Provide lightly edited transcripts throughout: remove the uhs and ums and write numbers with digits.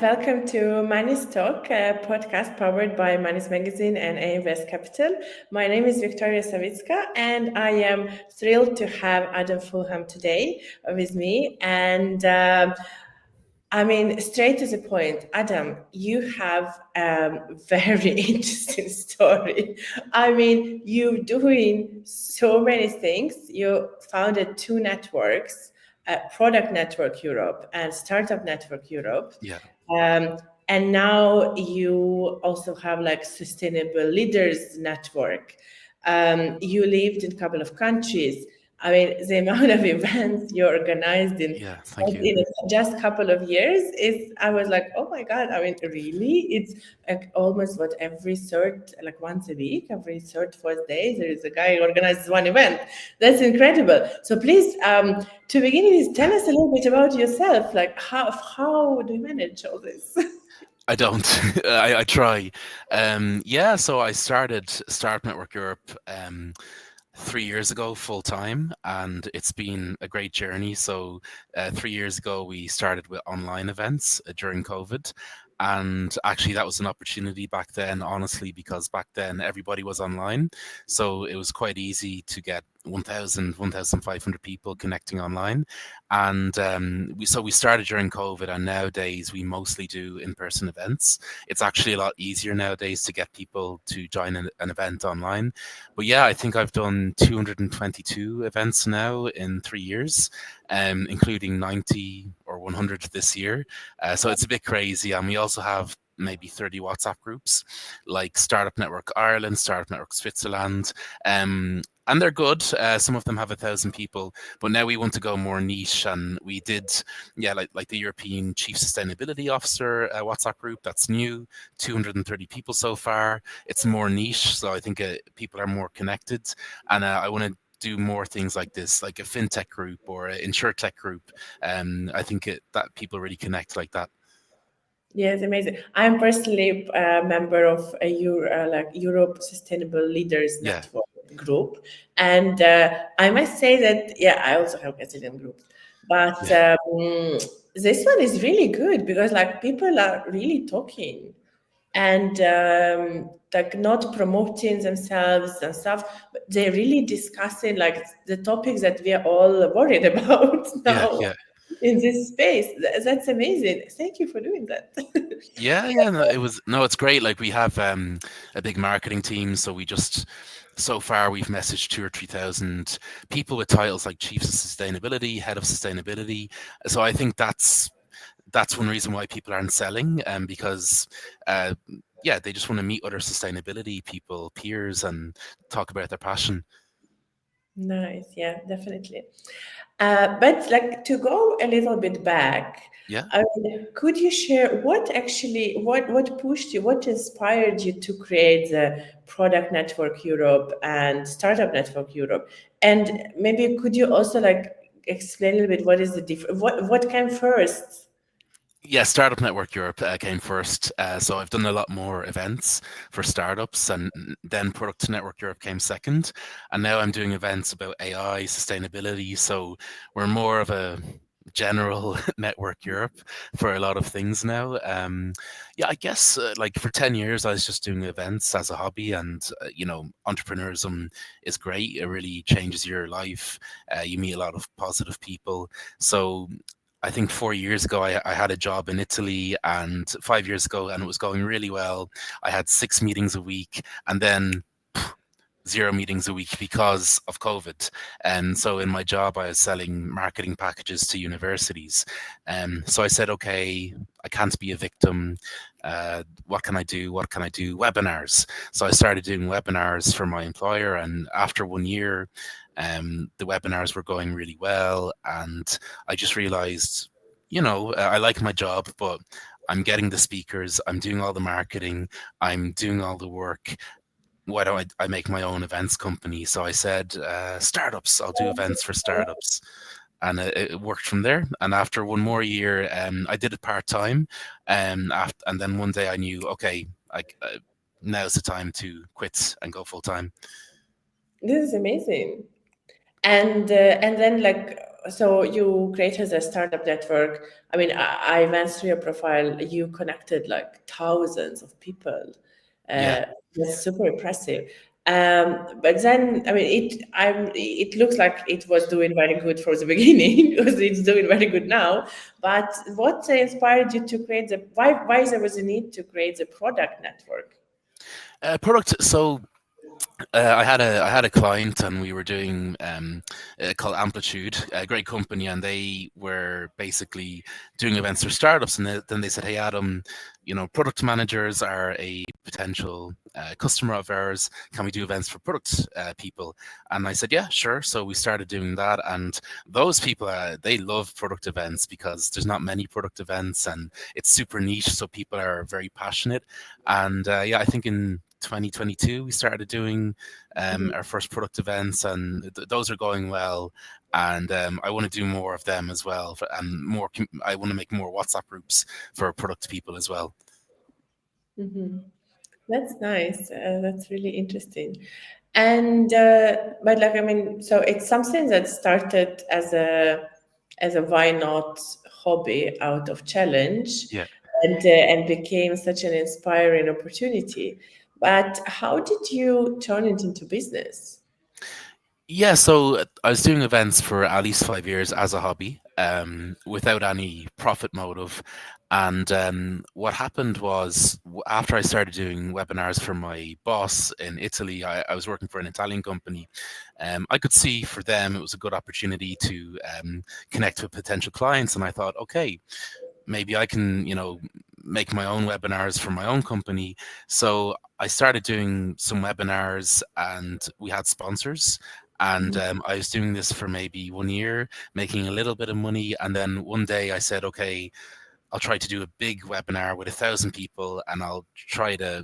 welcome to Manis Talk, a podcast powered by Manis Magazine and AM West Capital. My name is Victoria Savitska, and I am thrilled to have Adam Fulham today with me. And straight to the point, Adam, you have a very interesting story. You're doing so many things. You founded two networks, Product Network Europe and Startup Network Europe. Yeah. Um, and now you also have like Sustainable Leaders Network. You lived in a couple of countries. The amount of events you organized Yeah. Thank you. in just a couple of years is, I was like, oh my God, really? It's like almost what every third, like once a week, every third, fourth day, there is a guy who organizes one event. That's incredible. So please, to begin with, tell us a little bit about yourself. Like how do you manage all this? I don't. I try. So I started Startup Network Europe 3 years ago full time, and it's been a great journey. So 3 years ago we started with online events during COVID, and actually that was an opportunity back then, honestly, because back then everybody was online, so it was quite easy to get 1,500 people connecting online. And we started during COVID, and nowadays we mostly do in-person events. It's actually a lot easier nowadays to get people to join an event online. But yeah, I think I've done 222 events now in 3 years, including 90 or 100 this year. So it's a bit crazy. And we also have maybe 30 WhatsApp groups like Startup Network Ireland, Startup Network Switzerland. And they're good. Some of them have 1,000 people, but now we want to go more niche. And we did, like the European Chief Sustainability Officer WhatsApp group. That's new, 230 people so far. It's more niche, so I think people are more connected. And I want to do more things like this, like a fintech group or an insurtech group. I think that people really connect like that. Yes, amazing. I'm personally a member of a Europe Sustainable Leaders Yeah, Network group, and I must say that I also have Brazilian groups, but yeah, this one is really good because like people are really talking and like not promoting themselves and stuff, but they're really discussing like the topics that we are all worried about yeah, now yeah. in this space. That's amazing. Thank you for doing that. Yeah. No, it's great. Like we have a big marketing team, so so far we've messaged 2 or 3 thousand people with titles like Chief of Sustainability, Head of Sustainability. So I think that's one reason why people aren't selling, because they just want to meet other sustainability people, peers, and talk about their passion. Nice, yeah, definitely. But like to go a little bit back, Yeah. could you share what pushed you, what inspired you to create the Product Network Europe and Startup Network Europe? And maybe could you also like explain a little bit what is the difference? What came first? Yeah, Startup Network Europe came first. So I've done a lot more events for startups, and then Product Network Europe came second. And now I'm doing events about AI, sustainability. So we're more of a general network Europe for a lot of things now. I guess like for 10 years, I was just doing events as a hobby, and entrepreneurism is great. It really changes your life. You meet a lot of positive people. So I think 4 years ago, I had a job in Italy, and 5 years ago, and it was going really well. I had 6 meetings a week, and then 0 meetings a week because of COVID. And so in my job, I was selling marketing packages to universities. So I said, okay, I can't be a victim. What can I do? What can I do? Webinars. So I started doing webinars for my employer. And after 1 year, the webinars were going really well. And I just realized, I like my job, but I'm getting the speakers, I'm doing all the marketing, I'm doing all the work. Why don't I make my own events company? So I said, startups, I'll do events for startups. And it worked from there. And after one more year, I did it part time. And then one day I knew, okay, now's the time to quit and go full time. This is amazing. And then like so you created a startup network. I mean, I went through your profile. You connected like thousands of people. Yeah. That's super impressive. But then, I mean, it looks like it was doing very good from the beginning because it's doing very good now. But what inspired you to create the why there was a need to create the product network? Product. So I had a client, and we were doing called Amplitude, a great company, and they were basically doing events for startups. And then they said, "Hey, Adam, product managers are a potential customer of ours. Can we do events for product people?" And I said, "Yeah, sure." So we started doing that, and those people they love product events because there's not many product events, and it's super niche, so people are very passionate. And yeah, I think in 2022 we started doing our first product events, and those are going well. And I want to do more of them as well, and I want to make more WhatsApp groups for product people as well. Mhm. That's nice. That's really interesting. And but like I mean, so it's something that started as a why not hobby out of challenge, Yeah. and became such an inspiring opportunity. But how did you turn it into business? Yeah, so I was doing events for at least 5 years as a hobby, without any profit motive. And what happened was, after I started doing webinars for my boss in Italy, I was working for an Italian company. I could see for them it was a good opportunity to connect with potential clients, and I thought, okay, maybe I can, make my own webinars for my own company. So I started doing some webinars, and we had sponsors. And I was doing this for maybe 1 year, making a little bit of money. And then one day I said, okay, I'll try to do a big webinar with 1,000 people, and I'll try to,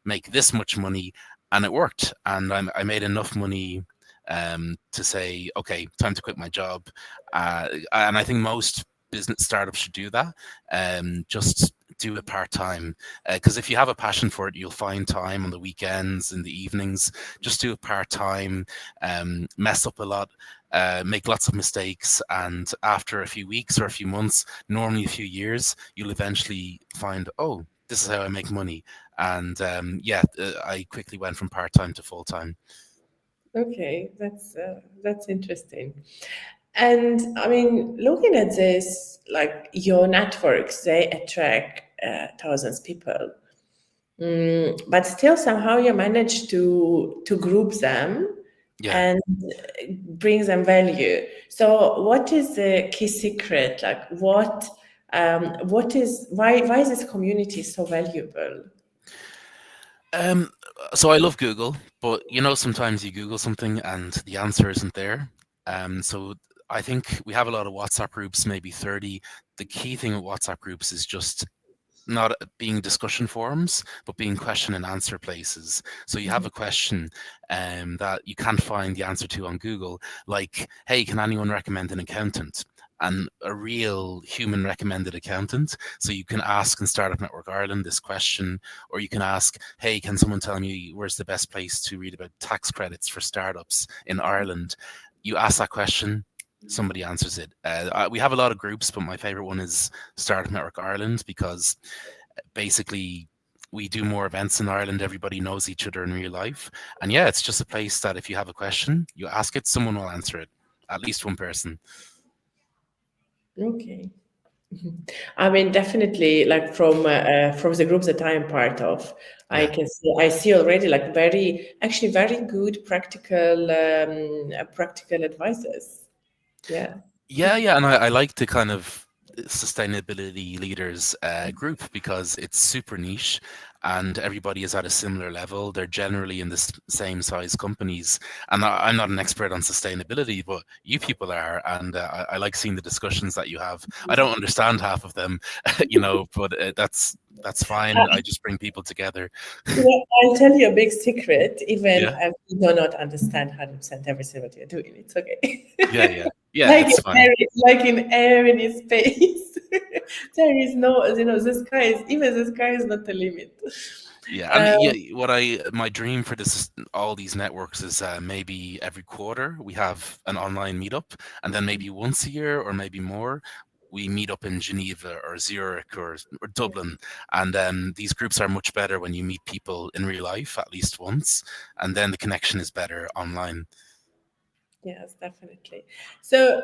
make this much money. And it worked. And I made enough money to say, okay, time to quit my job. And I think most business startups should do that. Just do it part time, because if you have a passion for it, you'll find time on the weekends, in the evenings. Just do it part time. Mess up a lot, make lots of mistakes, and after a few weeks or a few months, normally a few years, you'll eventually find, oh, this is how I make money. And yeah, I quickly went from part time to full time. Okay, that's interesting. And I mean, looking at this, like your networks, they attract thousands of people. But still somehow you manage to group them Yeah. and bring them value. So what is the key secret? Like what is why is this community so valuable? Um, so I love Google, but sometimes you Google something and the answer isn't there. So I think we have a lot of WhatsApp groups, maybe 30. The key thing with WhatsApp groups is just not being discussion forums, but being question and answer places. So you have a question that you can't find the answer to on Google, like, hey, can anyone recommend an accountant? And a real human recommended accountant. So you can ask in Startup Network Ireland this question, or you can ask, hey, can someone tell me where's the best place to read about tax credits for startups in Ireland? You ask that question, somebody answers it. We have a lot of groups, but my favorite one is Startup Network Ireland, because basically we do more events in Ireland. Everybody knows each other in real life. And yeah, it's just a place that if you have a question, you ask it, someone will answer it, at least one person. Okay. I mean, definitely, like from the group that I am part of, Yeah. I see already like actually very good practical advices. Yeah. Yeah, and I like the kind of sustainability leaders group, because it's super niche and everybody is at a similar level. They're generally in the same size companies. And I'm not an expert on sustainability, but you people are. And I like seeing the discussions that you have. I don't understand half of them, but that's fine. I just bring people together. Well, I'll tell you a big secret. Even Yeah, if you do not understand 100% everything what you're doing, it's okay. yeah, yeah. Yeah, like it's fine. like in any space, there is no, the sky is even the sky is not the limit. Yeah, and yeah, my dream for this all these networks is maybe every quarter we have an online meetup, and then maybe once a year or maybe more we meet up in Geneva or Zurich or Dublin, and these groups are much better when you meet people in real life at least once, and then the connection is better online. Yes, definitely. So,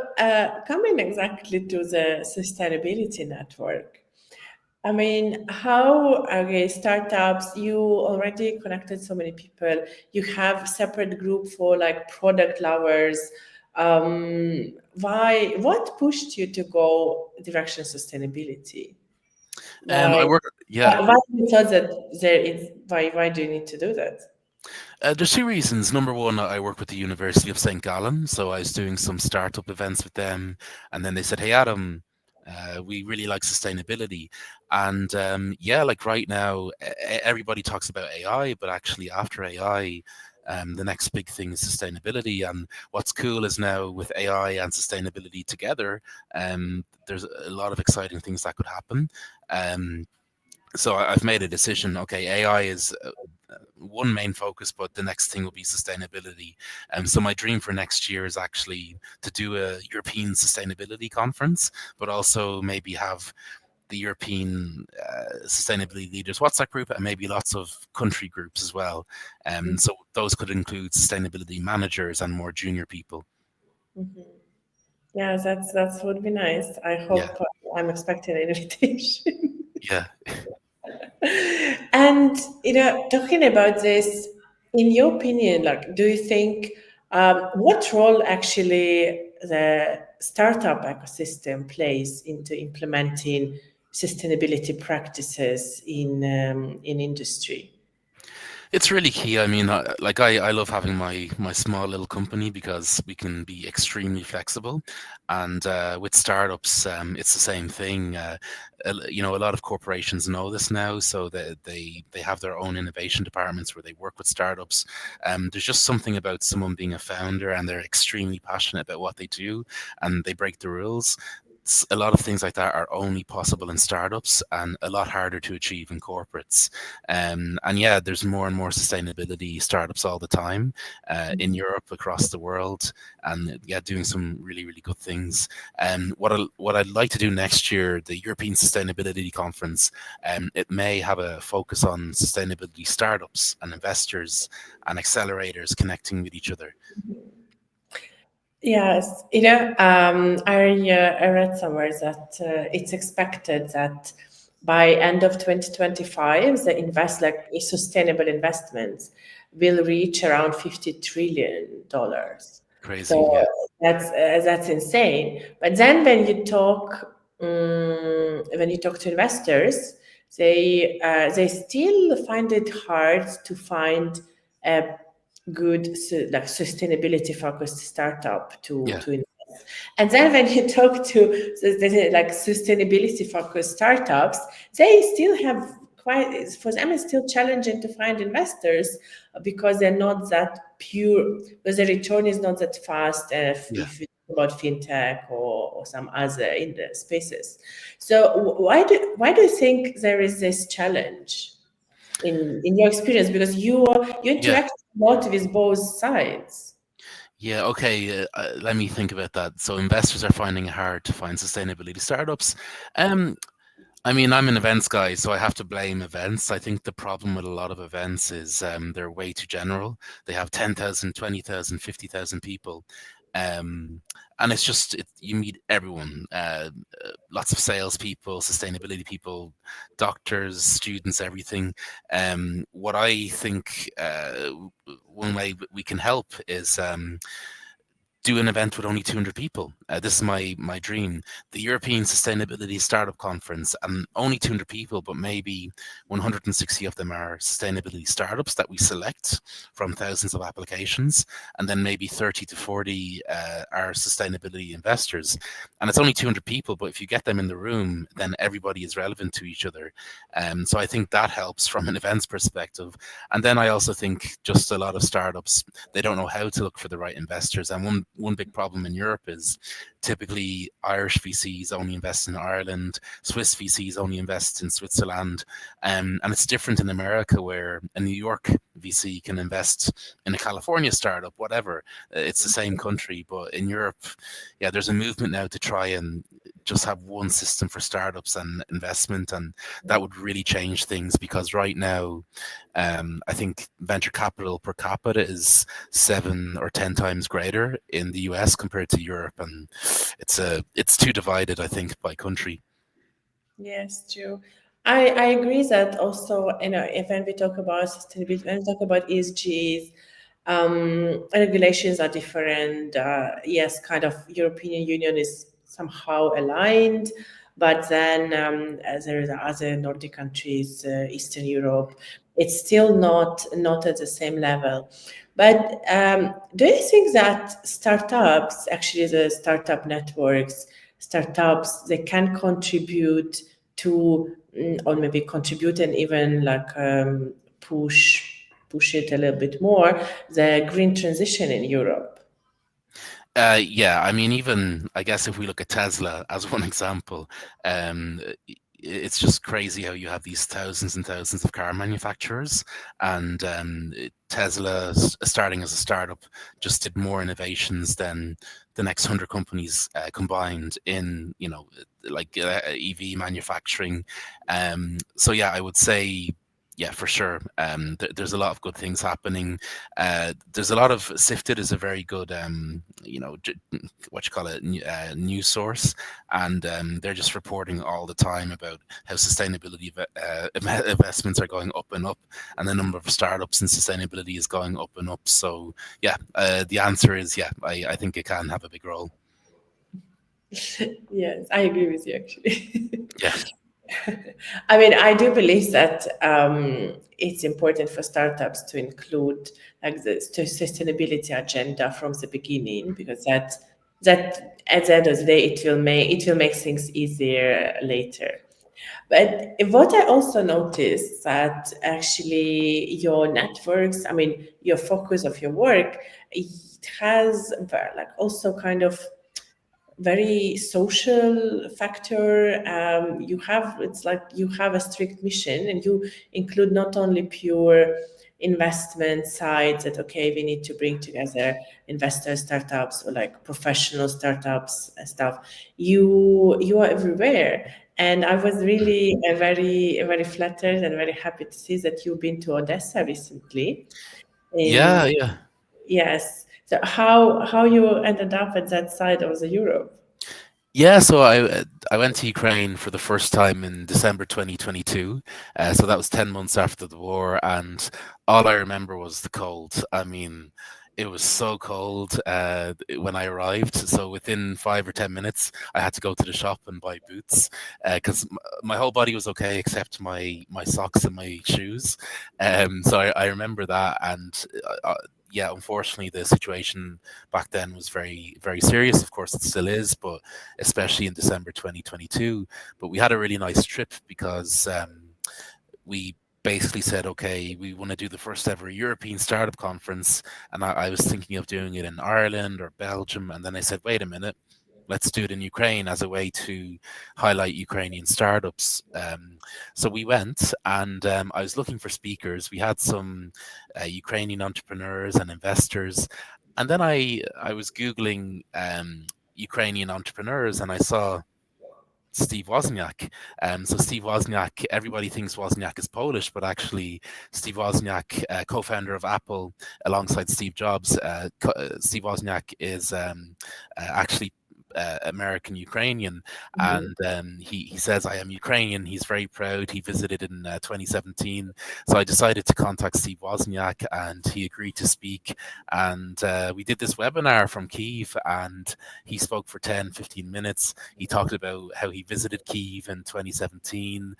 coming exactly to the sustainability network, I mean, how, okay, startups, you already connected so many people. You have separate group for like product lovers. What pushed you to go direction sustainability? I Why, work, yeah. why you thought that why do you need to do that? There's two reasons. Number one, I work with the University of St. Gallen, so I was doing some startup events with them, and then they said, "Hey, Adam, we really like sustainability." And yeah, like right now, everybody talks about AI, but actually, after AI, the next big thing is sustainability. And what's cool is now with AI and sustainability together, there's a lot of exciting things that could happen. Um, so I've made a decision. Okay, AI is one main focus, but the next thing will be sustainability. So my dream for next year is actually to do a European sustainability conference, but also maybe have the European sustainability leaders WhatsApp group and maybe lots of country groups as well. So those could include sustainability managers and more junior people. Mhm. Yeah, that's would be nice. I Yeah, hope I'm expecting an invitation. yeah. And talking about this, in your opinion, like, do you think what role actually the startup ecosystem plays into implementing sustainability practices in industry? It's really key. I mean, I love having my small little company because we can be extremely flexible, and with startups, it's the same thing. A lot of corporations know this now, so they have their own innovation departments where they work with startups. There's just something about someone being a founder and they're extremely passionate about what they do, and they break the rules. A lot of things like that are only possible in startups and a lot harder to achieve in corporates. And yeah, there's more and more sustainability startups all the time in Europe, across the world, and yeah, doing some really, really good things. What I'd like to do next year, the European Sustainability Conference, it may have a focus on sustainability startups and investors and accelerators connecting with each other. Yes, I read somewhere that it's expected that by end of 2025, the sustainable investments will reach around $50 trillion. Crazy, So yeah, that's insane. But then when you talk to investors, they still find it hard to find a good like sustainability focused startup yeah, to invest. And then when you talk to like sustainability focused startups, they still have quite, for them it's still challenging to find investors because they're not that pure, because the return is not that fast yeah. if it's about fintech or some other in the spaces. So why do you think there is this challenge in your experience, because you Yeah. interact a lot with both sides? Yeah, okay. Let me think about that. So investors are finding it hard to find sustainability startups. Um, I mean, I'm an events guy, so I have to blame events. I think the problem with a lot of events is they're way too general. They have 10,000, 20,000, 50,000 people. Um, and it's just, you meet everyone, lots of salespeople, sustainability people, doctors, students, everything. What I think one way we can help is do an event with only 200 people. This is my dream. The European Sustainability Startup Conference, and only 200 people, but maybe 160 of them are sustainability startups that we select from thousands of applications, and then maybe 30 to 40 are sustainability investors. And it's only 200 people, but if you get them in the room, then everybody is relevant to each other. So I think that helps from an events perspective. And then I also think just a lot of startups, they don't know how to look for the right investors. And one big problem in Europe is typically Irish VCs only invest in Ireland, Swiss VCs only invest in Switzerland, and it's different in America where a New York VC can invest in a California startup, whatever. It's the same country, but in Europe, yeah, there's a movement now to try and just have one system for startups and investment, and that would really change things because right now, I think venture capital per capita is 7 or 10 times greater in the US compared to Europe, and it's too divided, I think, by country. Yes, true. I agree that also, if when we talk about sustainability, when we talk about ESGs, regulations are different. Yes, kind of European Union is somehow aligned, but then as there is other Nordic countries, Eastern Europe, it's still not at the same level. But do you think that startups, actually the startup networks, startups, they can contribute to, or maybe contribute and even like push it a little bit more, the green transition in Europe? Yeah, I mean, even I guess if we look at Tesla as one example, it's just crazy how you have these thousands and thousands of car manufacturers, and Tesla, starting as a startup, just did more innovations than the next 100 companies combined in, like EV manufacturing. So yeah, I would say, yeah, for sure. There's a lot of good things happening. There's a lot of Sifted is a very good, what you call it, news source, and they're just reporting all the time about how sustainability investments are going up and up, and the number of startups in sustainability is going up and up. So yeah, the answer is yeah. I think it can have a big role. Yes, I agree with you actually. Yeah. I mean, I do believe that it's important for startups to include like the sustainability agenda from the beginning, because that at the end of the day it will make things easier later. But what I also noticed that actually your networks, I mean, your focus of your work, it has like also kind of very social factor. You have, it's like you have a strict mission, and you include not only pure investment sides that okay, we need to bring together investors, startups, or like professional startups and stuff. You are everywhere, and I was really very flattered and very happy to see that you've been to Odessa recently. In Yeah, yeah. Yes, so how you ended up at that side of the Europe? Yeah, so I went to Ukraine for the first time in December 2022. So that was 10 months after the war, and all I remember was the cold. I mean, it was so cold when I arrived. So within 5 or 10 minutes, I had to go to the shop and buy boots because my whole body was okay except my socks and my shoes. So I remember that, and yeah, unfortunately, the situation back then was very, very serious. Of course, it still is, but especially in December 2022. But we had a really nice trip because we basically said, okay, we want to do the first ever European startup conference. And I was thinking of doing it in Ireland or Belgium. And then I said, wait a minute, let's do it in Ukraine as a way to highlight Ukrainian startups. So we went, and I was looking for speakers. We had some Ukrainian entrepreneurs and investors. And then I was Googling Ukrainian entrepreneurs, and I saw Steve Wozniak. So Steve Wozniak, everybody thinks Wozniak is Polish, but actually Steve Wozniak, co-founder of Apple, alongside Steve Jobs, Steve Wozniak is actually American Ukrainian, Mhm. and he says I am Ukrainian. He's very proud. He visited in 2017, so I decided to contact Steve Wozniak, and he agreed to speak. And we did this webinar from Kyiv, and he spoke for 10-15 minutes. He talked about how he visited Kyiv in 2017.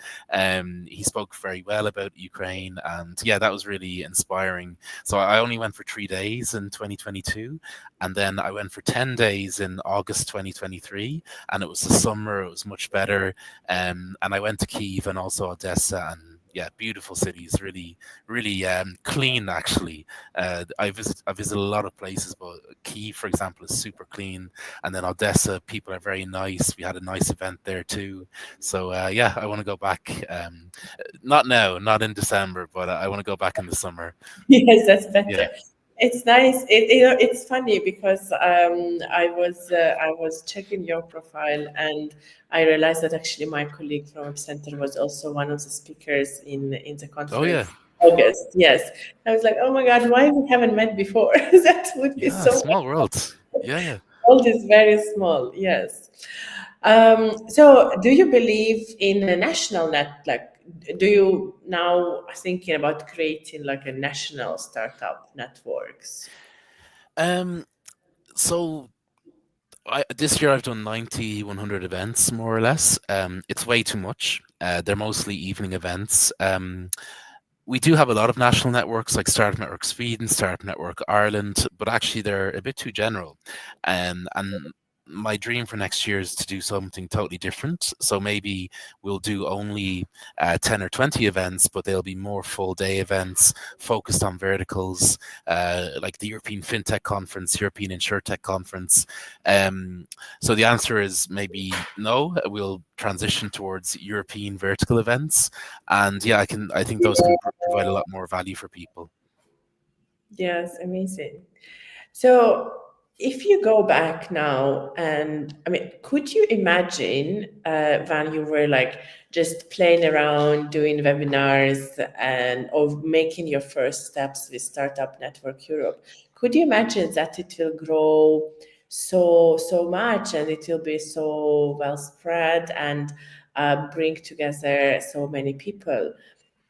He spoke very well about Ukraine, and yeah, that was really inspiring. So I only went for 3 days in 2022, and then I went for 10 days in August 2023, and it was the summer. It was much better, and I went to Kyiv and also Odessa, and yeah, beautiful cities, really, really clean actually. I visit a lot of places, but Kiev, for example, is super clean, and then Odessa, people are very nice. We had a nice event there too. So yeah, I want to go back. Not now, not in December, but I want to go back in the summer. Yes, that's Yeah. better. It's nice. It's funny because I was checking your profile and I realized that actually my colleague from Epicenter was also one of the speakers in the Oh yeah. conference. August, yes. I was like, oh my God, why we haven't met before? That would be Yeah, so small much fun. world. Yeah, yeah. World is very small, yes. So, do you believe in a national net? Like, do you now thinking about creating like a national startup networks? Um, so this year I've done 90, 100 events more or less. It's way too much. They're mostly evening events. We do have a lot of national networks like Startup Network Sweden, Startup Network Ireland, but actually they're a bit too general. And my dream for next year is to do something totally different. So maybe we'll do only 10 or 20 events, but they'll be more full day events focused on verticals, like the European FinTech Conference, European InsurTech Conference. So the answer is maybe no. We'll transition towards European vertical events, and yeah, I think those can provide a lot more value for people. Yes, amazing. So, if you go back now, and I mean, could you imagine when you were like just playing around, doing webinars, and or making your first steps with Startup Network Europe? Could you imagine that it will grow so much, and it will be so well spread, and bring together so many people?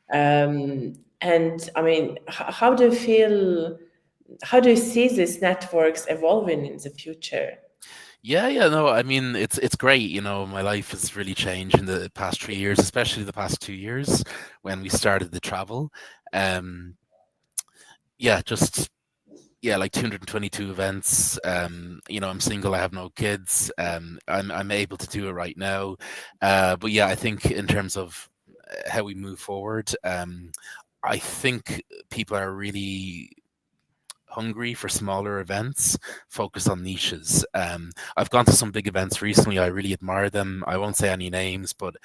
And I mean, how do you feel? How do you see these networks evolving in the future? Yeah, yeah, no, I mean it's great. My life has really changed in the past 3 years, especially the past 2 years when we started the travel. Um, yeah, just yeah, like 222 events. I'm single, I have no kids. I'm able to do it right now. But yeah, I think in terms of how we move forward, I think people are really hungry for smaller events focused on niches. I've gone to some big events recently. I really admire them. I won't say any names, but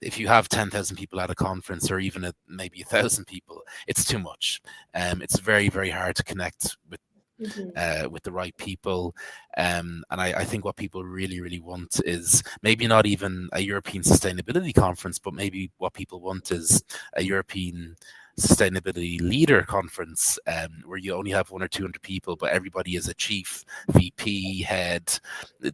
if you have 10,000 people at a conference or even maybe 1,000 people, it's too much. It's very, very hard to connect Mhm. with the right people. And I think what people really, really want is maybe not even a European sustainability conference, but maybe what people want is a European sustainability leader conference, where you only have 1 or 200 people, but everybody is a chief, VP, head,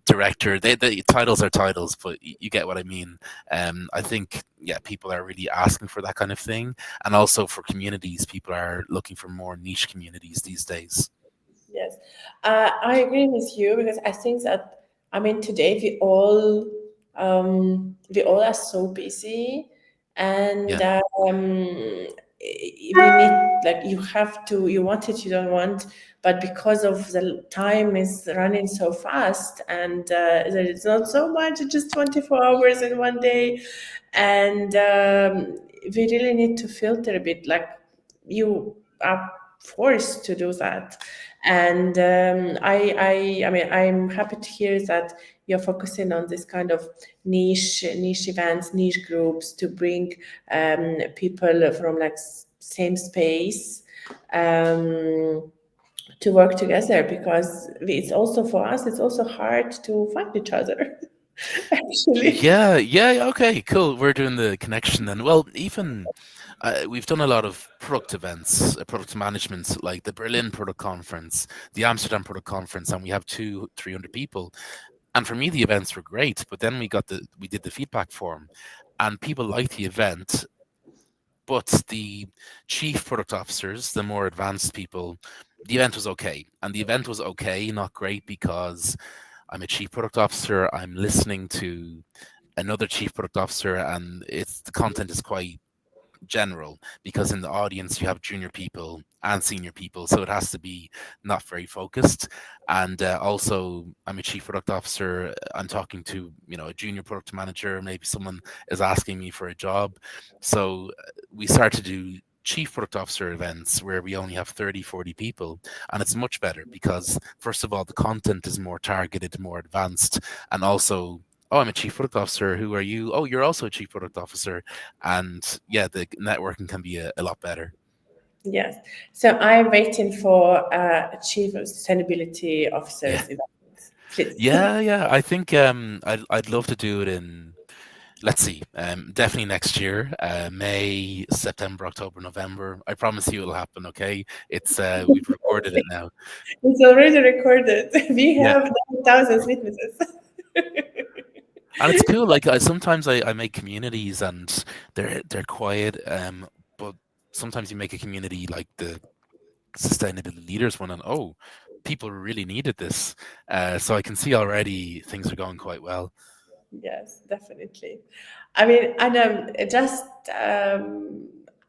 director. The titles are titles, but you get what I mean. I think, yeah, people are really asking for that kind of thing. And also for communities, people are looking for more niche communities these days. Yes, I agree with you because I think that I mean today we all are so busy, and Yeah. we need like you want it, you don't want, but because of the time is running so fast, and there is not so much, it's just 24 hours in one day, and we really need to filter a bit. Like you are forced to do that, and I mean, I'm happy to hear that you're focusing on this kind of niche events, niche groups to bring people from like same space um, to work together, because it's also for us, it's also hard to find each other actually. Yeah, yeah, yeah, okay, cool. We're doing the connection then. Well, even we've done a lot of product events, product management, like the Berlin Product Conference, the Amsterdam Product Conference, and we have 300 people. And for me, the events were great, but then we did the feedback form, and people liked the event, but the chief product officers, the more advanced people, the event was okay, and the event was okay, not great, because I'm a chief product officer. I'm listening to another chief product officer, and it's the content is quite general, because in the audience you have junior people and senior people, so it has to be not very focused. And also, I'm a chief product officer. I'm talking to, a junior product manager. Maybe someone is asking me for a job. So we start to do chief product officer events where we only have 30, 40 people. And it's much better because, first of all, the content is more targeted, more advanced. And also, oh, I'm a chief product officer. Who are you? Oh, you're also a chief product officer. And yeah, the networking can be a lot better. Yes. So I'm waiting for chief of sustainability Yeah. officers event, please. Yeah. I think I'd love to do it in, let's see, definitely next year, May, September, October, November. I promise you it'll happen. Okay, it's we've recorded it now. It's already recorded. We Yeah, have thousands witnesses. and it's cool. Like sometimes I make communities and they're quiet, but sometimes you make a community like the sustainability leaders one, and oh, people really needed this. So I can see already things are going quite well. Yes, definitely. I mean, Adam, just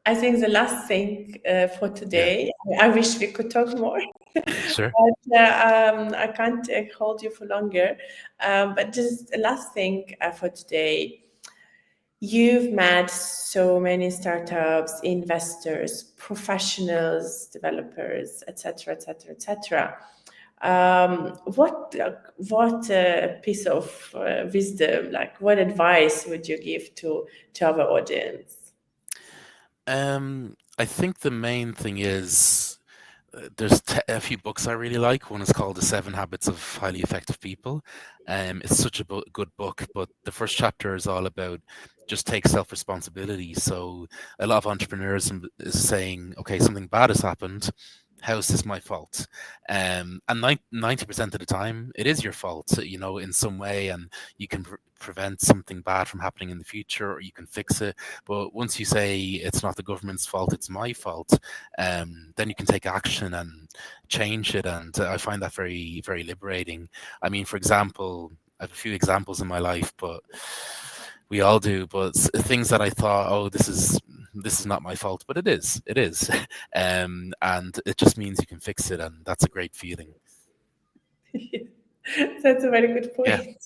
I think the last thing for Yeah, today, I wish we could talk more, sure. but I can't hold you for longer. But just the last thing for today, you've met so many startups, investors, professionals, developers, etc., etc., etc. What piece of wisdom, like what advice would you give to our audience? I think the main thing is there's a few books I really like. One is called The Seven Habits of Highly Effective People. It's such a good book, but the first chapter is all about just take self-responsibility. So a lot of entrepreneurs is saying, okay, something bad has happened. How is this my fault? And 90% of the time, it is your fault, in some way, and you can prevent something bad from happening in the future, or you can fix it. But once you say it's not the government's fault, it's my fault, then you can take action and change it. And I find that very, very liberating. I mean, for example, I have a few examples in my life, but we all do. But things that I thought, oh, this is not my fault, but it is, and it just means you can fix it, and that's a great feeling. That's a very good Yeah, point.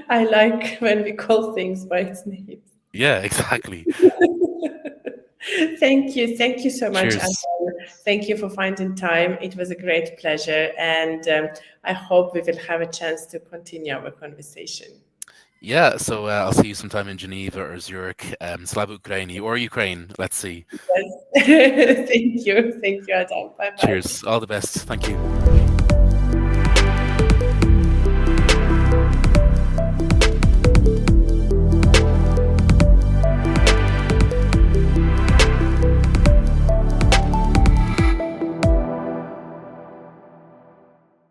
I like when we call things by its name. yeah, exactly. Thank you so much, Cheers. Anton. Thank you for finding time. It was a great pleasure, and I hope we will have a chance to continue our conversation. Yeah, so I'll see you sometime in Geneva or Zurich, Slava Ukraini or Ukraine. Let's see. Yes. Thank you, Adam. Bye bye. Cheers. All the best. Thank you.